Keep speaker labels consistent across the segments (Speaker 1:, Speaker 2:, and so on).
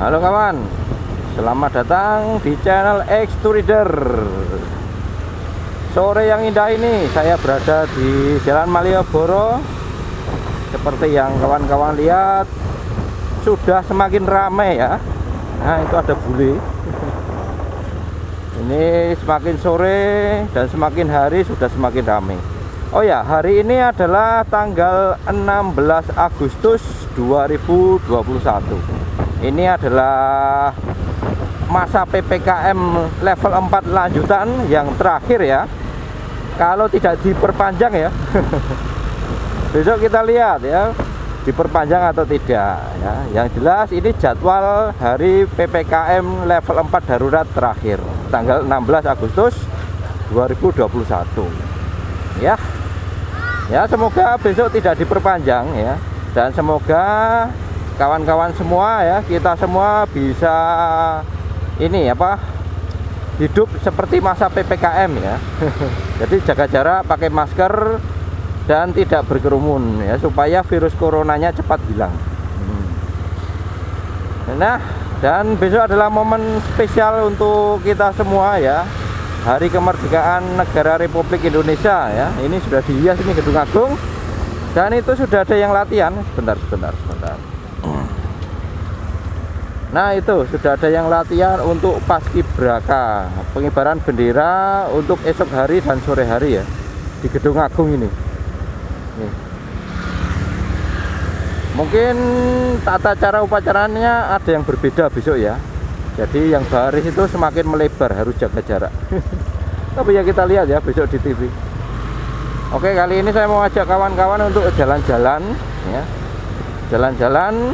Speaker 1: Halo kawan, selamat datang di channel X2Rider. Sore yang indah ini saya berada di Jalan Malioboro. Seperti yang kawan-kawan lihat, sudah semakin ramai ya. Nah, itu ada bule. Ini semakin sore dan semakin hari sudah semakin ramai. Oh ya, hari ini adalah tanggal 16 Agustus 2021. Ini adalah masa PPKM level 4 lanjutan yang terakhir ya. Kalau tidak diperpanjang ya. Besok kita lihat ya, diperpanjang atau tidak ya. Yang jelas ini jadwal hari PPKM level 4 darurat terakhir, tanggal 16 Agustus 2021. Ya. Ya, semoga besok tidak diperpanjang ya. Dan semoga kawan-kawan semua ya, kita semua bisa ini apa, hidup seperti masa PPKM ya. Jadi jaga jarak, pakai masker dan tidak berkerumun ya, supaya virus coronanya cepat hilang. Nah, dan besok adalah momen spesial untuk kita semua ya, Hari Kemerdekaan Negara Republik Indonesia ya. Ini sudah dihias ini Gedung Agung, dan itu sudah ada yang latihan. Sebentar. Nah, itu sudah ada yang latihan untuk paskibraka, pengibaran bendera untuk esok hari dan sore hari ya, di Gedung Agung ini. Nih. Mungkin tata cara upacaranya ada yang berbeda besok ya. Jadi yang baris itu semakin melebar, harus jaga jarak. Tapi ya kita lihat ya besok di TV. Oke, kali ini saya mau ajak kawan-kawan untuk jalan-jalan ya. Jalan-jalan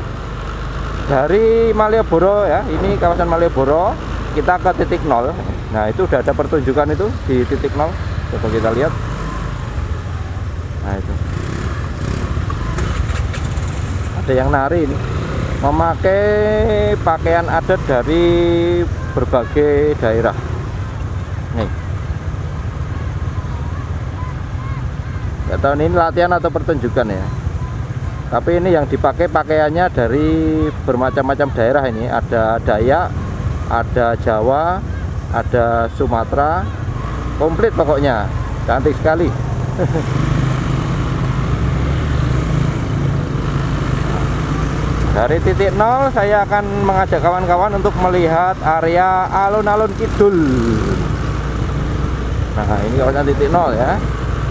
Speaker 1: dari Malioboro ya, ini kawasan Malioboro, kita ke titik 0. Nah, itu udah ada pertunjukan itu di titik 0. Coba kita lihat. Nah, itu ada yang nari ini, memakai pakaian adat dari berbagai daerah. Nih, nggak tahu ini latihan atau pertunjukan ya. Tapi ini yang dipakai pakaiannya dari bermacam-macam daerah ini. Ada Dayak, ada Jawa, ada Sumatera. Komplit pokoknya. Cantik sekali. Dari titik 0 saya akan mengajak kawan-kawan untuk melihat area alun-alun kidul. Nah, ini kawasan titik 0 ya.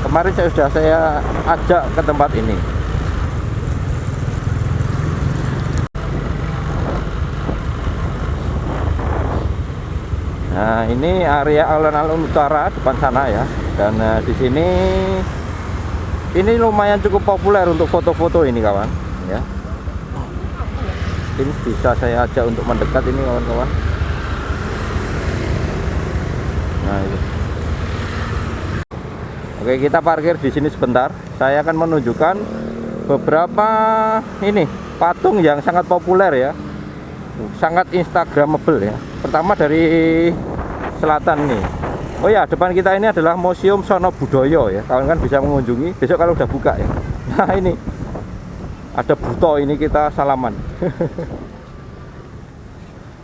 Speaker 1: Kemarin sudah saya ajak ke tempat ini. Nah, ini area alun-alun utara depan sana ya. Dan di sini ini lumayan cukup populer untuk foto-foto ini kawan ya. Ini bisa saya ajak untuk mendekat ini kawan-kawan. Nah, itu. Oke, kita parkir di sini sebentar. Saya akan menunjukkan beberapa ini patung yang sangat populer ya, sangat instagramable ya. Pertama dari selatan nih. Oh ya, depan kita ini adalah Museum Sono Budoyo ya. Kawan-kawan bisa mengunjungi besok kalau udah buka ya. Nah, ini ada Buto, ini kita salaman.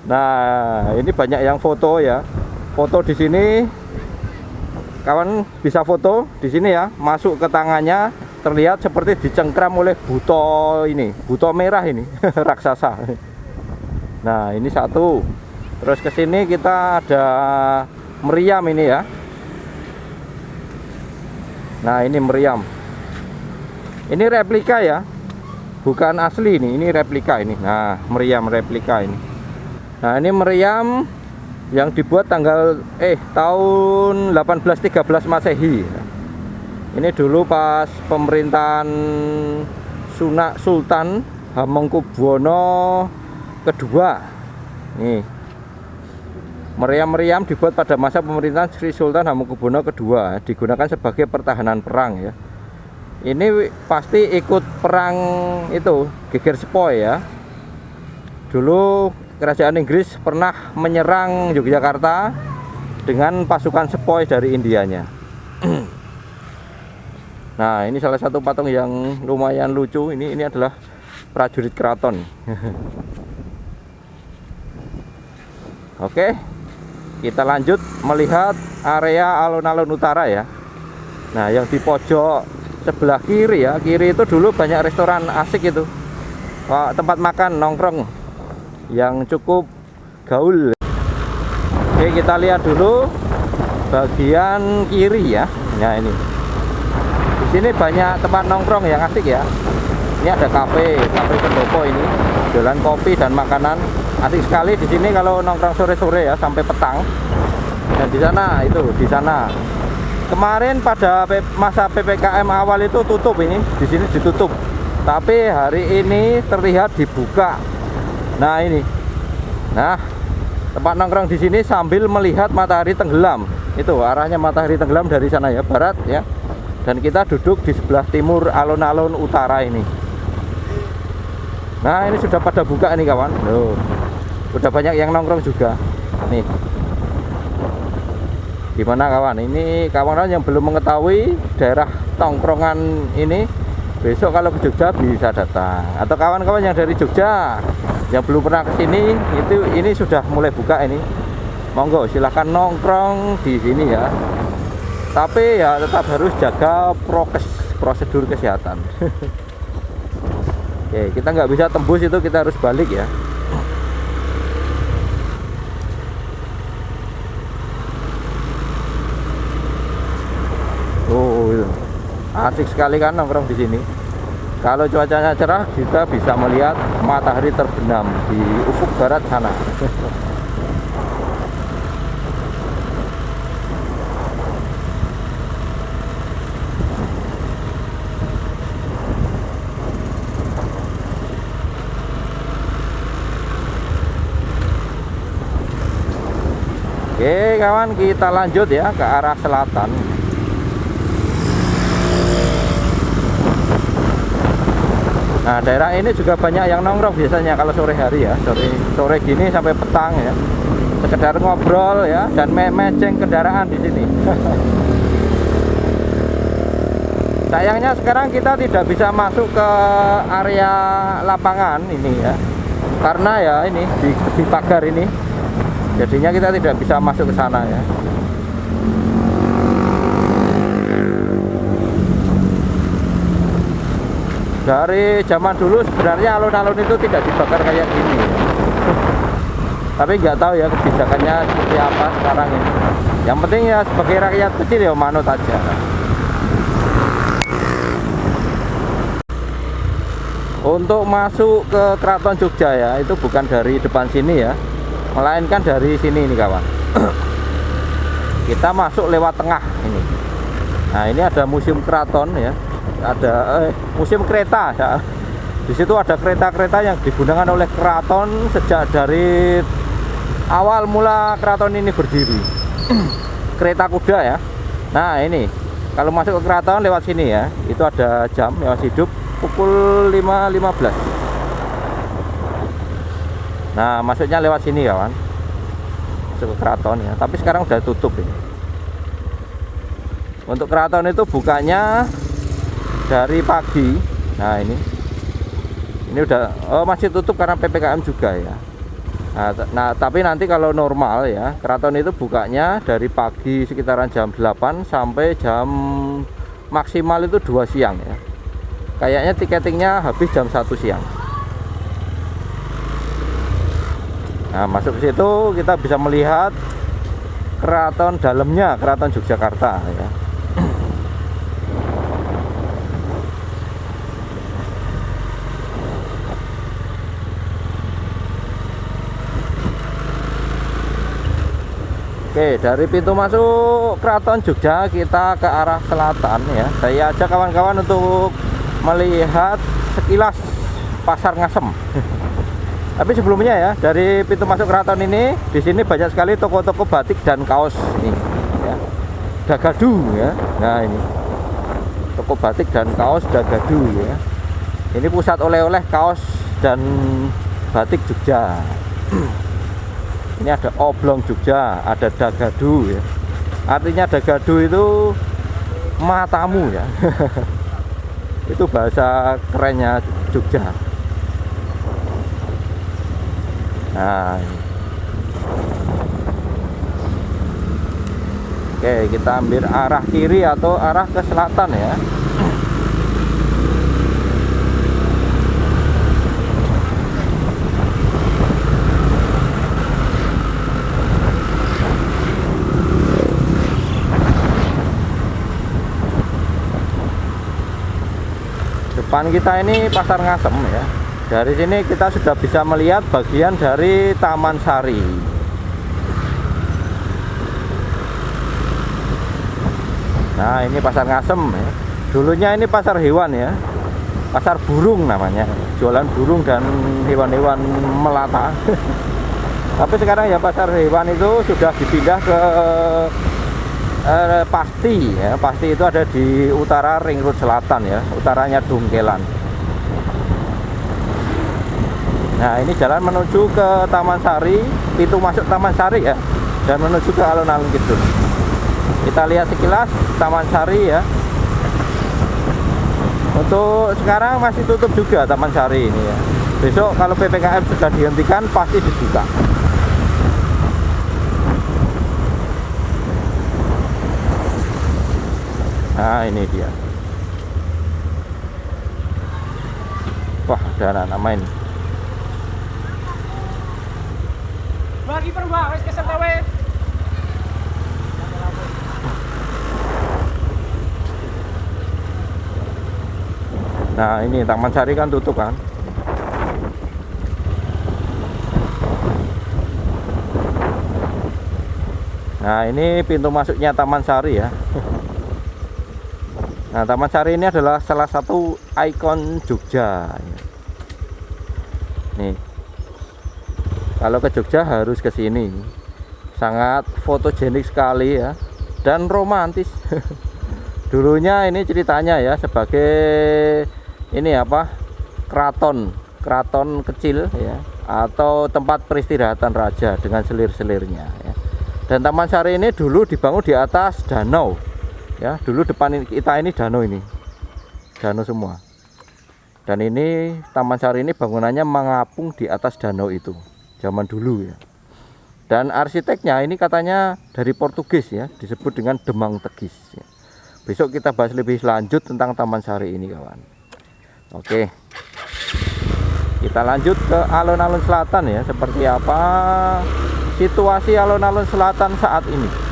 Speaker 1: Nah, ini banyak yang foto ya. Foto di sini, kawan bisa foto di sini ya. Masuk ke tangannya terlihat seperti dicengkram oleh buto ini, buto merah ini, raksasa. Nah, ini satu. Terus ke sini kita ada meriam ini ya. Nah, ini meriam. Ini replika ya, bukan asli ini replika ini. Nah, meriam replika ini. Nah, ini meriam yang dibuat tanggal tahun 1813 Masehi. Ini dulu pas pemerintahan Sultan Hamengkubuwono kedua. Nih, meriam-meriam dibuat pada masa pemerintahan Sri Sultan Hamengkubuwono kedua, digunakan sebagai pertahanan perang ya. Ini pasti ikut perang itu, Geger Sepoi ya. Dulu kerajaan Inggris pernah menyerang Yogyakarta dengan pasukan Sepoi dari Indianya. Nah, ini salah satu patung yang lumayan lucu. Ini adalah prajurit keraton. Oke, kita lanjut melihat area alun-alun utara ya. Nah, yang di pojok sebelah kiri ya, kiri itu dulu banyak restoran asik itu, tempat makan nongkrong yang cukup gaul. Oke, kita lihat dulu bagian kiri ya. Nah, ini di sini banyak tempat nongkrong yang asik ya. Ini ada kafe pendopo ini, jualan kopi dan makanan. Asik sekali di sini kalau nongkrong sore-sore ya sampai petang. Dan di sana di sana. Kemarin pada masa PPKM awal itu tutup ini, di sini ditutup. Tapi hari ini terlihat dibuka. Nah, ini. Nah, tempat nongkrong di sini sambil melihat matahari tenggelam. Itu arahnya matahari tenggelam dari sana ya, barat ya. Dan kita duduk di sebelah timur alun-alun utara ini. Nah, ini sudah pada buka nih kawan. Loh, udah banyak yang nongkrong juga. Nih. Gimana kawan? Ini kawan-kawan yang belum mengetahui daerah tongkrongan ini, besok kalau ke Jogja bisa datang. Atau kawan-kawan yang dari Jogja yang belum pernah ke sini, ini sudah mulai buka ini. Monggo silahkan nongkrong di sini ya. Tapi ya tetap harus jaga prokes, prosedur kesehatan. Oke, kita nggak bisa tembus itu, kita harus balik ya. Oh, itu asik sekali kan nongkrong di sini. Kalau cuacanya cerah, kita bisa melihat matahari terbenam di ufuk barat sana. Oke kawan, kita lanjut ya ke arah selatan. Nah, daerah ini juga banyak yang nongkrong biasanya kalau sore hari ya, sore gini sampai petang ya, sekedar ngobrol ya dan meceng kendaraan di sini. Sayangnya sekarang kita tidak bisa masuk ke area lapangan ini ya, karena ya ini di pagar ini. Jadinya kita tidak bisa masuk ke sana ya. Dari zaman dulu sebenarnya alun-alun itu tidak dibakar kayak gini. Tapi nggak tahu ya kebijakannya seperti apa sekarang ini. Yang penting ya sebagai rakyat kecil ya manut aja. Untuk masuk ke Keraton Jogja ya, itu bukan dari depan sini ya, melainkan dari sini nih kawan. Kita masuk lewat tengah ini. Nah, ini ada museum keraton ya, ada museum kereta ya. Di situ ada kereta-kereta yang digunakan oleh keraton sejak dari awal mula keraton ini berdiri. Kereta kuda ya. Nah, ini kalau masuk ke keraton lewat sini ya, itu ada jam yang masih hidup pukul 5.15. Nah, masuknya lewat sini kawan, masuk ke keraton ya. Tapi sekarang udah tutup ini. Untuk keraton itu bukanya dari pagi. Nah, ini udah masih tutup karena PPKM juga ya. Nah, tapi nanti kalau normal ya, keraton itu bukanya dari pagi sekitaran jam 8 sampai jam maksimal itu 2 siang ya. Kayaknya tiketingnya habis jam 1 siang. Nah, masuk ke situ kita bisa melihat keraton dalamnya, Keraton Yogyakarta ya. Oke, dari pintu masuk Keraton Jogja kita ke arah selatan ya. Saya ajak kawan-kawan untuk melihat sekilas Pasar Ngasem. Tapi sebelumnya ya, dari pintu masuk keraton ini, di sini banyak sekali toko-toko batik dan kaos ini ya. Dagadu ya. Nah, ini toko batik dan kaos Dagadu ya. Ini pusat oleh-oleh kaos dan batik Jogja. Ini ada oblong Jogja, ada Dagadu ya. Artinya Dagadu itu matamu ya. Itu bahasa kerennya Jogja. Nah, Oke, kita ambil arah kiri atau arah ke selatan ya. Depan kita ini Pasar Ngasem ya. Dari sini kita sudah bisa melihat bagian dari Taman Sari. Nah, ini Pasar Ngasem ya. Dulunya ini pasar hewan ya. Pasar burung namanya. Jualan burung dan hewan-hewan melata. Tapi sekarang ya pasar hewan itu sudah dipindah ke Pasti ya. Pasti itu ada di utara Ring Road Selatan ya, utaranya Dongkelan. Nah, ini jalan menuju ke Taman Sari, pintu masuk Taman Sari ya, dan menuju ke alun-alun Kidul. Kita lihat sekilas Taman Sari ya. Untuk sekarang masih tutup juga Taman Sari ini ya. Besok kalau PPKM sudah dihentikan pasti dibuka. Nah, ini dia. Wah, ada anak-anak main.
Speaker 2: Bagi perubahan, wes kesel wes.
Speaker 1: Nah, ini Taman Sari kan tutup kan. Nah, ini pintu masuknya Taman Sari ya. Nah, Taman Sari ini adalah salah satu ikon Jogja. Nih, kalau ke Jogja harus ke sini. Sangat fotogenik sekali ya, dan romantis. Dulunya ini ceritanya ya sebagai ini apa? Keraton kecil ya, atau tempat peristirahatan raja dengan selir-selirnya ya. Dan Taman Sari ini dulu dibangun di atas danau. Ya, dulu depan kita ini danau semua. Dan ini Taman Sari ini bangunannya mengapung di atas danau itu zaman dulu ya. Dan arsiteknya ini katanya dari Portugis ya, disebut dengan Demang Tegis ya. Besok kita bahas lebih lanjut tentang Taman Sari ini kawan. Oke, kita lanjut ke alun-alun selatan ya. Seperti apa situasi alun-alun selatan saat ini.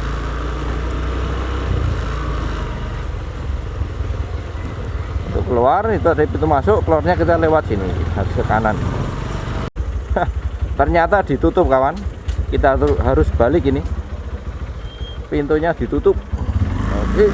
Speaker 1: Keluar itu ada pintu masuk, keluarnya kita lewat sini, harus ke kanan. Ternyata ditutup kawan, kita harus balik ini, pintunya ditutup. Oke.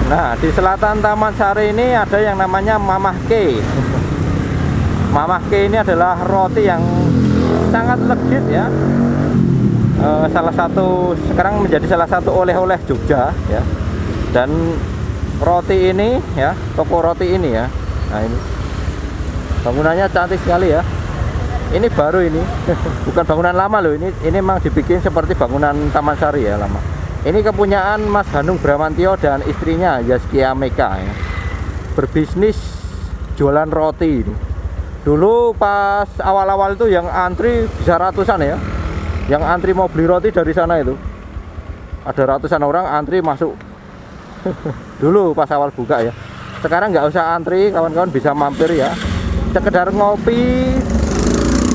Speaker 1: Nah, di selatan Taman Sari ini ada yang namanya Mamah K. Mamah K ini adalah roti yang sangat legit ya. Salah satu sekarang menjadi salah satu oleh-oleh Jogja ya. Dan roti ini ya, toko roti ini ya. Nah, ini bangunannya cantik sekali ya. Ini baru ini, bukan bangunan lama loh. Ini memang dibikin seperti bangunan Taman Sari ya, lama. Ini kepunyaan Mas Hanung Bramantio dan istrinya Yaskia Meka ya. Berbisnis jualan roti ini. Dulu pas awal-awal itu yang antri bisa ratusan ya. Yang antri mau beli roti dari sana itu. Ada ratusan orang antri masuk. Dulu pas awal buka ya. Sekarang nggak usah antri, kawan-kawan bisa mampir ya. Sekedar ngopi,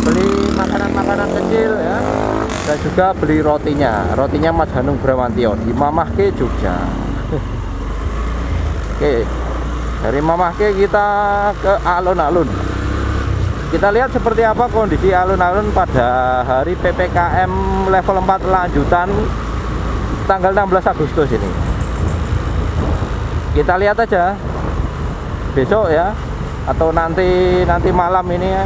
Speaker 1: beli makanan-makanan kecil ya. Dan juga beli rotinya Mas Hanung Bramantio di Mamah K Jogja. Oke, dari Mamah K kita ke alun-alun. Kita lihat seperti apa kondisi alun-alun pada hari PPKM level 4 lanjutan tanggal 16 Agustus ini. Kita lihat aja besok ya, atau nanti malam ini ya,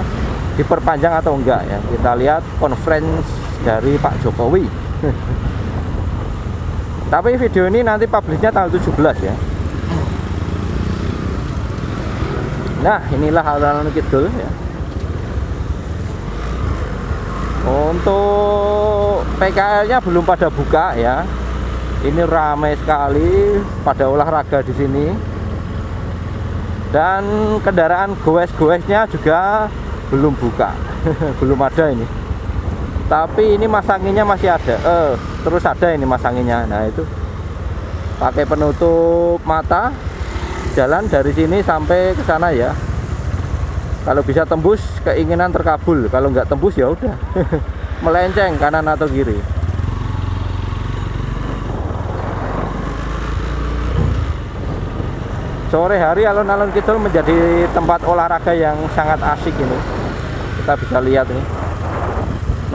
Speaker 1: diperpanjang atau enggak ya. Kita lihat conference dari Pak Jokowi. Tapi video ini nanti publishnya tanggal 17 ya. Nah, inilah alun-alun Kidul ya. Untuk PKL-nya belum pada buka ya. Ini ramai sekali pada olahraga di sini. Dan kendaraan goes-goesnya juga belum buka. Belum ada ini. Tapi ini masanginnya masih ada. Terus ada ini masanginnya. Nah, itu pakai penutup mata. Jalan dari sini sampai ke sana ya. Kalau bisa tembus keinginan terkabul. Kalau nggak tembus ya udah. Melenceng kanan atau kiri. Sore hari alun-alun Kidul menjadi tempat olahraga yang sangat asik ini. Kita bisa lihat nih.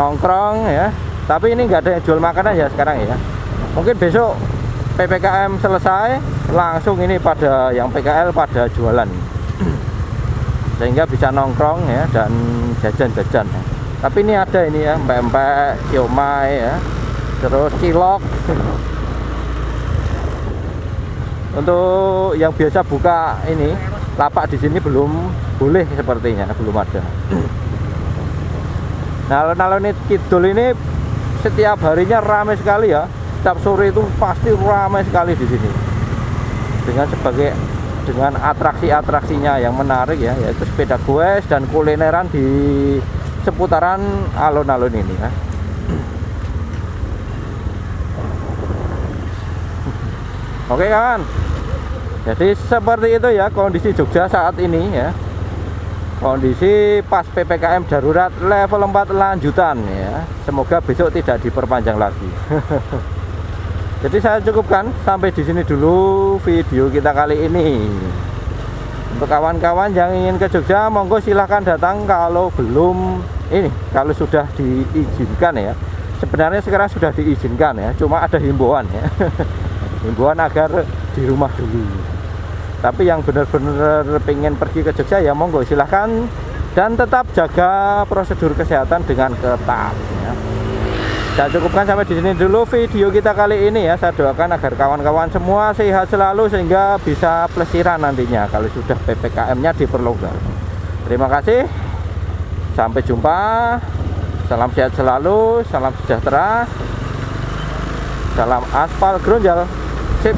Speaker 1: Nongkrong ya. Tapi ini nggak ada yang jual makanan ya sekarang ya. Mungkin besok PPKM selesai langsung ini pada yang PKL pada jualan. Sehingga bisa nongkrong ya dan jajan-jajan ya. Tapi ini ada ini ya, pempek, siomay ya. Terus cilok. Untuk yang biasa buka ini lapak di sini belum boleh sepertinya, belum ada. Nah, alun-alun Kidul ini setiap harinya ramai sekali ya. Setiap sore itu pasti ramai sekali di sini. Dengan atraksi-atraksinya yang menarik ya, yaitu sepeda goes dan kulineran di seputaran alun-alun ini ya. Oke kawan. Jadi seperti itu ya kondisi Jogja saat ini ya. Kondisi pas PPKM darurat level 4 lanjutan ya. Semoga besok tidak diperpanjang lagi. Jadi saya cukupkan sampai di sini dulu video kita kali ini. Untuk kawan-kawan yang ingin ke Jogja, monggo silahkan datang kalau belum ini, kalau sudah diizinkan ya. Sebenarnya sekarang sudah diizinkan ya, cuma ada himbauan ya. Himbauan agar di rumah dulu. Tapi yang benar-benar pengen pergi ke Jogja ya monggo silahkan, dan tetap jaga prosedur kesehatan dengan ketat ya. Saya cukupkan sampai di sini dulu video kita kali ini ya. Saya doakan agar kawan-kawan semua sehat selalu sehingga bisa plesiran nantinya kalau sudah PPKM-nya diperlonggar. Terima kasih. Sampai jumpa. Salam sehat selalu, salam sejahtera. Salam aspal gronjal. Sip.